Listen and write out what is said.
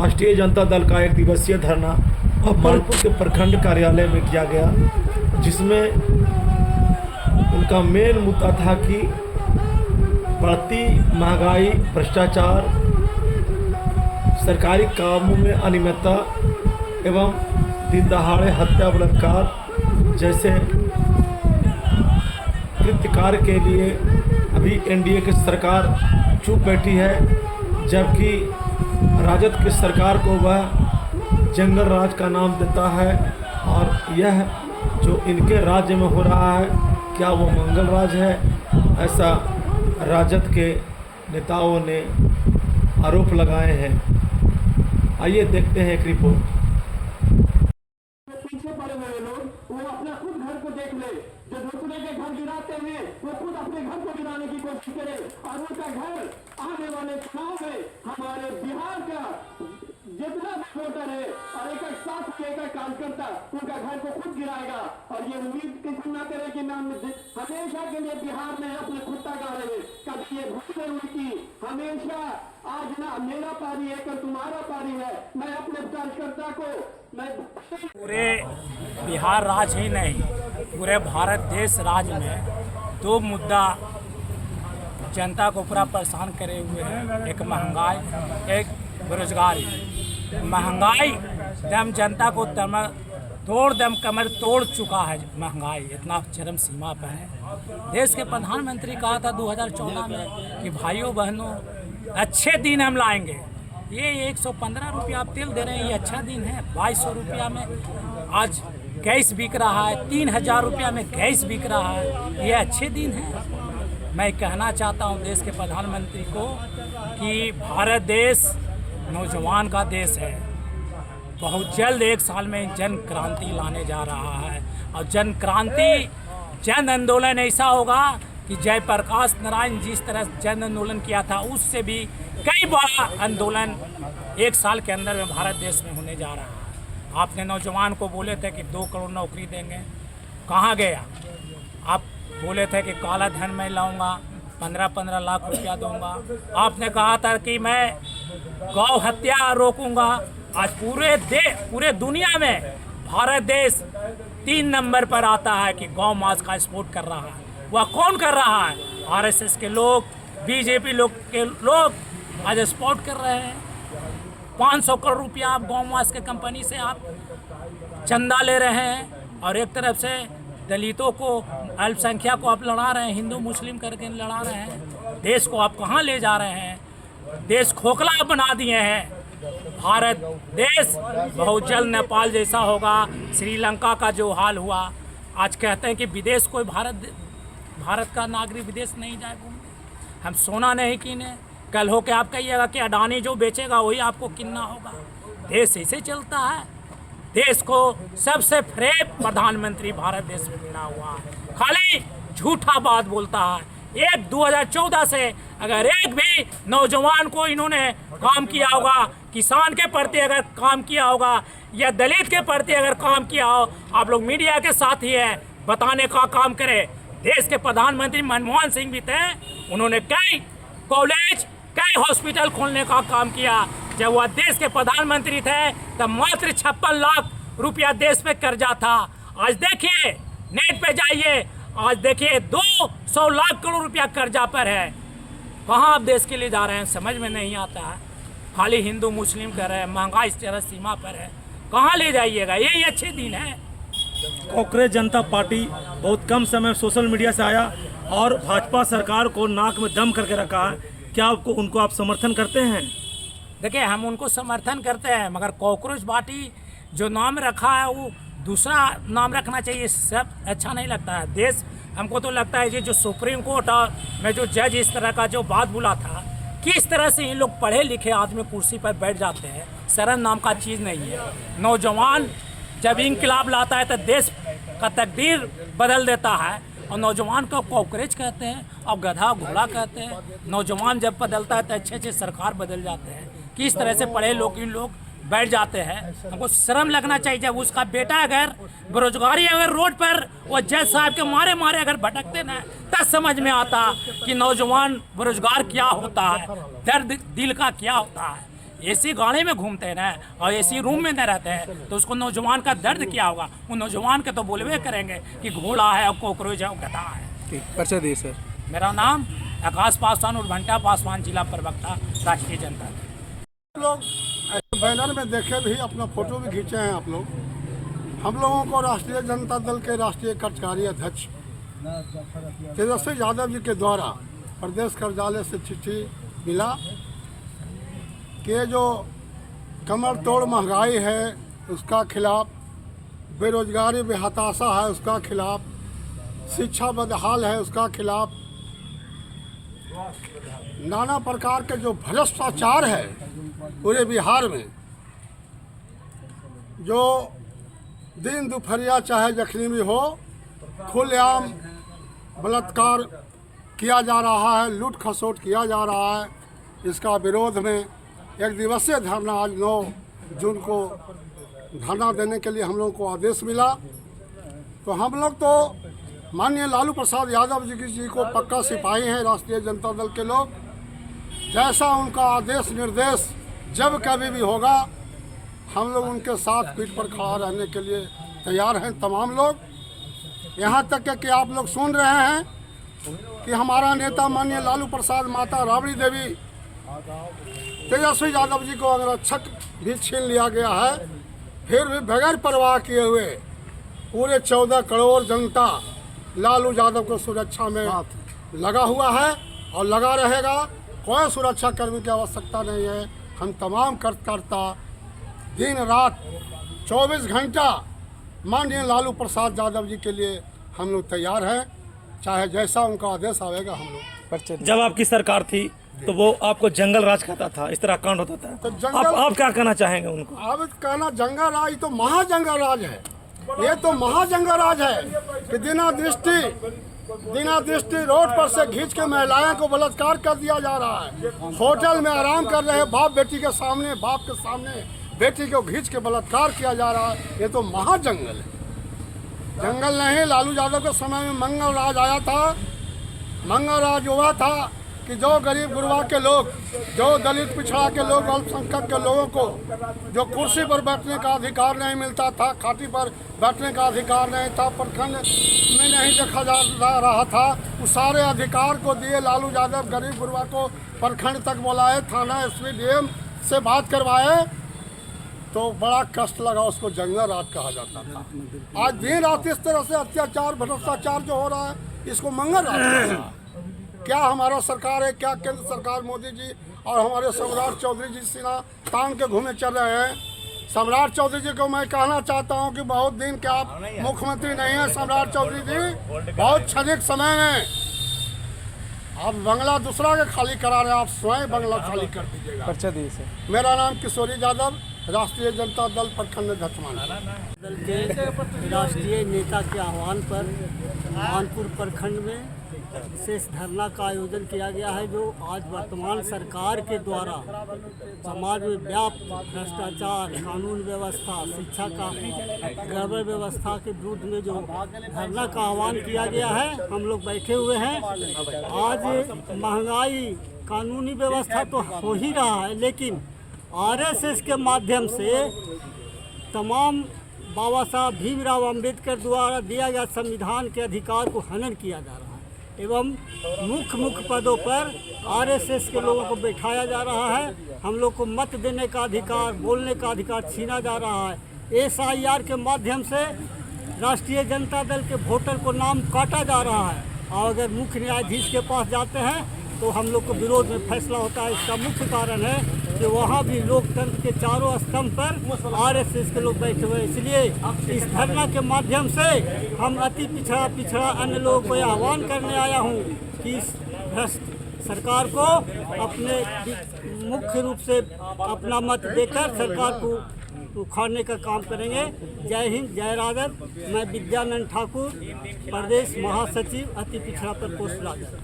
राष्ट्रीय जनता दल का 1 दिवसीय धरना अमरपुर के प्रखंड कार्यालय में किया गया, जिसमें उनका मेन मुद्दा था कि बढ़ती महंगाई, भ्रष्टाचार, सरकारी कामों में अनियमितता एवं दिन दहाड़े हत्या, बलात्कार जैसे कृत्य कार्य के लिए अभी एनडीए की सरकार चुप बैठी है, जबकि राजद की सरकार को वह जंगल राज का नाम देता है। और यह जो इनके राज्य में हो रहा है, क्या वो मंगल राज है? ऐसा राजद के नेताओं ने आरोप लगाए हैं। आइए देखते हैं एक रिपोर्ट। पीछे पड़े हुए लोग वो अपना खुद घर को देख ले, जो दूसरे के घर गिराते हैं वो खुद अपने घर को गिराने की कोशिश करे, और उनका घर आने वाले चुनाव में हमारे बिहार का जितना भी वोटर है और एक साथ एक कार्यकर्ता उनका घर को खुद गिराएगा। और ये उम्मीद किसी ना करे कि मैं हमेशा के लिए बिहार में अपने खुदा गा रहे हैं, कभी ये भूल है उनकी। हमेशा आज ना मेरा पारी है, कल तुम्हारा पारी है। मैं अपने कार्यकर्ता को पूरे बिहार राज्य ही नहीं, पूरे भारत देश राज्य में 2 मुद्दा जनता को पूरा परेशान करे हुए हैं। एक महंगाई, एक बेरोजगारी। महंगाई दम जनता को कमर तोड़ चुका है। महंगाई इतना चरम सीमा पर है। देश के प्रधानमंत्री कहा था 2014 में कि भाइयों बहनों अच्छे दिन हम लाएंगे। ये 115 रुपया आप तेल दे रहे हैं, ये अच्छा दिन है। 2200 रुपया में आज गैस बिक रहा है, 3000 रुपया में गैस बिक रहा है, ये अच्छे दिन है। मैं कहना चाहता हूँ देश के प्रधानमंत्री को कि भारत देश नौजवान का देश है। बहुत जल्द 1 साल में जन क्रांति लाने जा रहा है, और जन क्रांति, जन आंदोलन ऐसा होगा कि जयप्रकाश नारायण जिस तरह जन आंदोलन किया था, उससे भी कई बड़ा आंदोलन 1 साल के अंदर में भारत देश में होने जा रहा है। आपने नौजवान को बोले थे कि 2 करोड़ नौकरी देंगे, कहाँ गया? आप बोले थे कि काला धन मैं लाऊंगा, 15-15 लाख रुपया दूंगा। आपने कहा था कि मैं गौ हत्या रोकूंगा। आज पूरे दुनिया में भारत देश 3 नंबर पर आता है कि गौ मांस का एक्सपोर्ट कर रहा है। वह कौन कर रहा है? आरएसएस के लोग, बीजेपी लोग आज एक्सपोर्ट कर रहे हैं। 500 करोड़ रुपया आप गौ मांस के कंपनी से आप चंदा ले रहे हैं, और एक तरफ से दलितों को, अल्पसंख्यक को आप लड़ा रहे हैं, हिंदू मुस्लिम करके लड़ा रहे हैं। देश को आप कहाँ ले जा रहे हैं? देश खोखला बना दिए हैं। भारत देश बहुत जल्द नेपाल जैसा होगा, श्रीलंका का जो हाल हुआ। आज कहते हैं कि विदेश कोई भारत का नागरिक विदेश नहीं जाए घूमने। हम सोना नहीं कीने, कल हो के आप कहिएगा कि अडानी जो बेचेगा वही आपको किनना होगा। देश ऐसे चलता है। देश को सबसे फ्रेब प्रधानमंत्री भारत देश में मिला हुआ है, खाली झूठा बात बोलता है। 2014 से अगर एक भी नौजवान को इन्होंने काम किया होगा, किसान के प्रति अगर काम किया होगा, या दलित के प्रति अगर काम किया हो, आप लोग मीडिया के साथ ही है, बताने का काम करें। देश के प्रधानमंत्री मनमोहन सिंह भी थे, उन्होंने कई कॉलेज, कई हॉस्पिटल खोलने का काम किया। जब वह देश के प्रधानमंत्री थे तब मात्र 56 लाख रुपया देश पे कर्जा था। आज देखिए, नेट पे जाइए, आज देखिए 200 लाख करोड़ रुपया कर्जा पर है। कहाँ आप देश के लिए जा रहे हैं समझ में नहीं आता है। खाली हिंदू मुस्लिम कर रहे हैं, महंगाई इस तरह सीमा पर है, कहाँ ले जाइएगा? यही अच्छे दिन है। कांग्रेस जनता पार्टी बहुत कम समय सोशल मीडिया से आया और भाजपा सरकार को नाक में दम करके रखा है। क्या उनको आप समर्थन करते हैं? देखिए, हम उनको समर्थन करते हैं, मगर कांग्रेस पार्टी जो नाम रखा है वो दूसरा नाम रखना चाहिए। सब अच्छा नहीं लगता है। देश हमको तो लगता है जो सुप्रीम कोर्ट में जो जज इस तरह का जो बात बोला था, किस तरह से इन लोग पढ़े लिखे आदमी कुर्सी पर बैठ जाते हैं। शर्म नाम का चीज़ नहीं है। नौजवान जब इंकलाब लाता है तो देश का तकदीर बदल देता है, और नौजवान को कांग्रेस कहते हैं और गधा घोड़ा कहते हैं। नौजवान जब बदलता है तो अच्छे सरकार बदल जाते हैं। किस तरह से पढ़े लोग इन लोग बैठ जाते हैं। हमको शर्म लगना चाहिए। जब उसका बेटा अगर बेरोजगारी अगर रोड पर वो जज साहब के मारे मारे अगर भटकते ना, तब समझ में आता कि नौजवान बेरोजगार क्या होता है, दर्द दिल का क्या होता है। एसी गाड़ी में घूमते हैं ना और एसी रूम में न रहते हैं तो उसको नौजवान का दर्द क्या होगा। उन नौजवान के तो बोलवे करेंगे कि घोड़ा है और कॉकरोच है और गधा है। परिचय दी सर। मेरा नाम आकाश पासवान और घंटा पासवान, जिला प्रवक्ता राष्ट्रीय जनता दल। लोग ऐसे बैनर में देखे भी, अपना फोटो भी खींचे हैं आप लोग। हम लोगों को राष्ट्रीय जनता दल के राष्ट्रीय कार्यकारी अध्यक्ष तेजस्वी यादव जी के द्वारा प्रदेश कार्यालय से चिट्ठी मिला कि जो कमर तोड़ महंगाई है उसका खिलाफ, बेरोजगारी बेहताशा है उसका खिलाफ, शिक्षा बदहाल है उसका खिलाफ, नाना प्रकार के जो भ्रष्टाचार है पूरे बिहार में, जो दिन दोपहरिया चाहे जखनी भी हो खुलेआम बलात्कार किया जा रहा है, लूट खसोट किया जा रहा है, इसका विरोध में एक दिवसीय धरना आज 9 जून को धरना देने के लिए हम लोगों को आदेश मिला। तो हम लोग तो माननीय लालू प्रसाद यादव जी को पक्का सिपाही हैं राष्ट्रीय जनता दल के लोग। जैसा उनका आदेश निर्देश जब कभी भी होगा हम लोग उनके साथ पीठ पर खड़ा रहने के लिए तैयार हैं तमाम लोग। यहाँ तक कि आप लोग सुन रहे हैं कि हमारा नेता माननीय लालू प्रसाद, माता राबड़ी देवी, तेजस्वी यादव जी को अगर अक्षक भी छीन लिया गया है फिर भी बगैर परवाह किए हुए पूरे 14 करोड़ जनता लालू यादव को सुरक्षा में लगा हुआ है और लगा रहेगा। कोई सुरक्षा कर्मी की आवश्यकता नहीं है। हम तमाम कार्यकर्ता दिन रात 24 घंटा माननीय लालू प्रसाद यादव जी के लिए हम लोग तैयार हैं, चाहे जैसा उनका आदेश आएगा हम लोग। जब आपकी सरकार थी तो वो आपको जंगल राज कहता था, इस तरह कांड होता था, तो जंगल आप क्या कहना चाहेंगे उनको? अब कहना जंगल राज तो महाजंगल राज है, ये तो महाजंगल राज है कि बिना दृष्टि रोड पर से खींच के महिलाएं को बलात्कार कर दिया जा रहा है। होटल में आराम कर रहे बाप बेटी के सामने, बाप के सामने बेटी को खींच के बलात्कार किया जा रहा है। ये तो महाजंगल है, जंगल नहीं। लालू यादव के समय में मंगल राज आया था। मंगल राज हुआ था कि जो गरीब गुरबा के लोग, जो दलित पिछड़ा के लोग, अल्पसंख्यक के लोगों को जो कुर्सी पर बैठने का अधिकार नहीं मिलता था, खाटी पर बैठने का अधिकार नहीं था, प्रखंड में नहीं देखा जा रहा था, उस सारे अधिकार को दिए लालू यादव। गरीब गुरबा को प्रखंड तक बुलाए, थाना SPDM से बात करवाए तो बड़ा कष्ट लगा, उसको जंगल राज कहा जाता था। आज दिन रात इस तरह से अत्याचार भ्रष्टाचार जो हो रहा है इसको मंगल राज कहा जाता है। क्या हमारा सरकार है, क्या केंद्र सरकार मोदी जी और हमारे सम्राट चौधरी जी सीना तान के घूमे चल रहे हैं। सम्राट चौधरी जी को मैं कहना चाहता हूं कि बहुत दिन के आप मुख्यमंत्री नहीं हैं सम्राट चौधरी जी, बहुत क्षणिक समय में आप बंगला दूसरा के खाली करा रहे हैं, आप स्वयं बंगला खाली कर दीजिएगा। मेरा नाम किशोरी यादव, राष्ट्रीय जनता दल प्रखंड अध्यक्ष दल के राष्ट्रीय नेता के आह्वान पर मानपुर प्रखंड में विशेष धरना का आयोजन किया गया है, जो आज वर्तमान सरकार के द्वारा समाज में व्याप्त भ्रष्टाचार, कानून व्यवस्था, शिक्षा का गड़बड़ व्यवस्था के विरुद्ध में जो धरना का आह्वान किया गया है। हम लोग बैठे हुए हैं। आज महंगाई, कानूनी व्यवस्था तो हो ही रहा है, लेकिन RSS के माध्यम से तमाम बाबा साहब भीमराव अंबेडकर द्वारा दिया गया संविधान के अधिकार को हनन किया जा रहा है एवं मुख्य पदों पर RSS के लोगों को बैठाया जा रहा है। हम लोग को मत देने का अधिकार, बोलने का अधिकार छीना जा रहा है। SIR के माध्यम से राष्ट्रीय जनता दल के वोटर को नाम काटा जा रहा है और अगर मुख्य न्यायाधीश के पास जाते हैं तो हम लोग को विरोध में फैसला होता है। इसका मुख्य कारण है कि वहाँ भी लोकतंत्र के चारों स्तंभ पर RSS के लोग बैठे हुए हैं। इसलिए इस धरना के माध्यम से हम अति पिछड़ा अन्य लोगों को यह आह्वान करने आया हूँ कि इस भ्रष्ट सरकार को अपने मुख्य रूप से अपना मत देकर सरकार को उखाड़ने का काम करेंगे। जय हिंद, जय राजद। मैं विद्यानंद ठाकुर, प्रदेश महासचिव, अति पिछड़ा प्रकोष्ठ राजद।